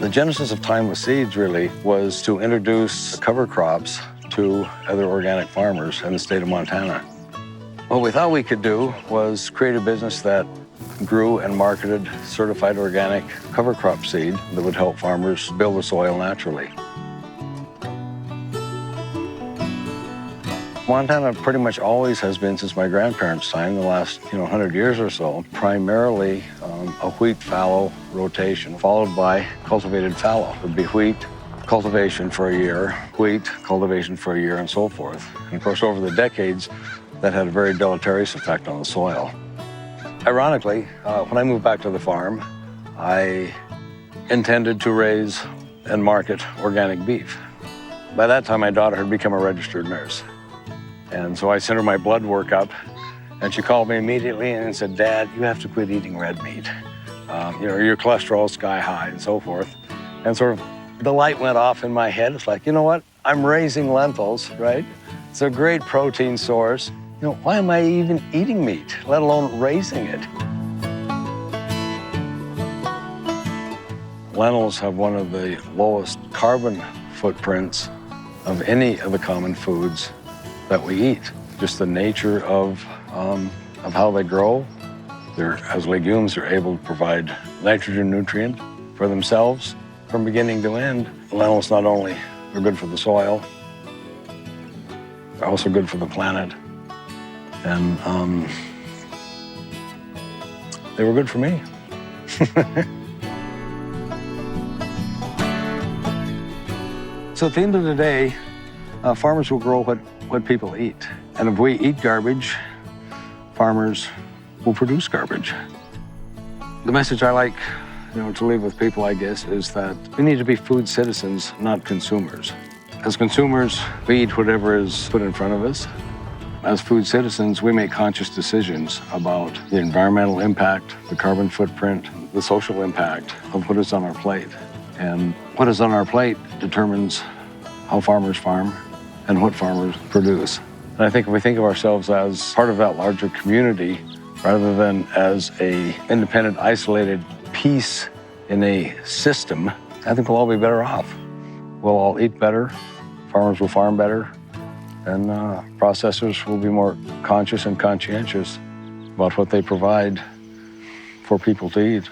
The genesis of Timeless Seeds really was to introduce cover crops to other organic farmers in the state of Montana. What we thought we could do was create a business that grew and marketed certified organic cover crop seed that would help farmers build the soil naturally. Montana pretty much always has been, since my grandparents' time, the last 100 years or so, primarily a wheat fallow rotation, followed by cultivated fallow. It would be wheat cultivation for a year, wheat cultivation for a year, and so forth. And of course, over the decades, that had a very deleterious effect on the soil. Ironically, when I moved back to the farm, I intended to raise and market organic beef. By that time, my daughter had become a registered nurse. And so I sent her my blood work up, and she called me immediately and said, "Dad, you have to quit eating red meat. Your cholesterol's sky high," and so forth. And sort of the light went off in my head. It's like, you know what? I'm raising lentils, right? It's a great protein source. Why am I even eating meat, let alone raising it? Lentils have one of the lowest carbon footprints of any of the common foods that we eat. Just the nature of how they grow. As legumes, they're able to provide nitrogen nutrient for themselves from beginning to end. Lentils not only are good for the soil, they're also good for the planet. And they were good for me. So at the end of the day, farmers will grow what people eat. And if we eat garbage, farmers will produce garbage. The message I like to leave with people, I guess, is that we need to be food citizens, not consumers. As consumers, we eat whatever is put in front of us. As food citizens, we make conscious decisions about the environmental impact, the carbon footprint, the social impact of what is on our plate. And what is on our plate determines how farmers farm and what farmers produce. And I think if we think of ourselves as part of that larger community, rather than as an independent, isolated piece in a system, I think we'll all be better off. We'll all eat better, farmers will farm better, and processors will be more conscious and conscientious about what they provide for people to eat.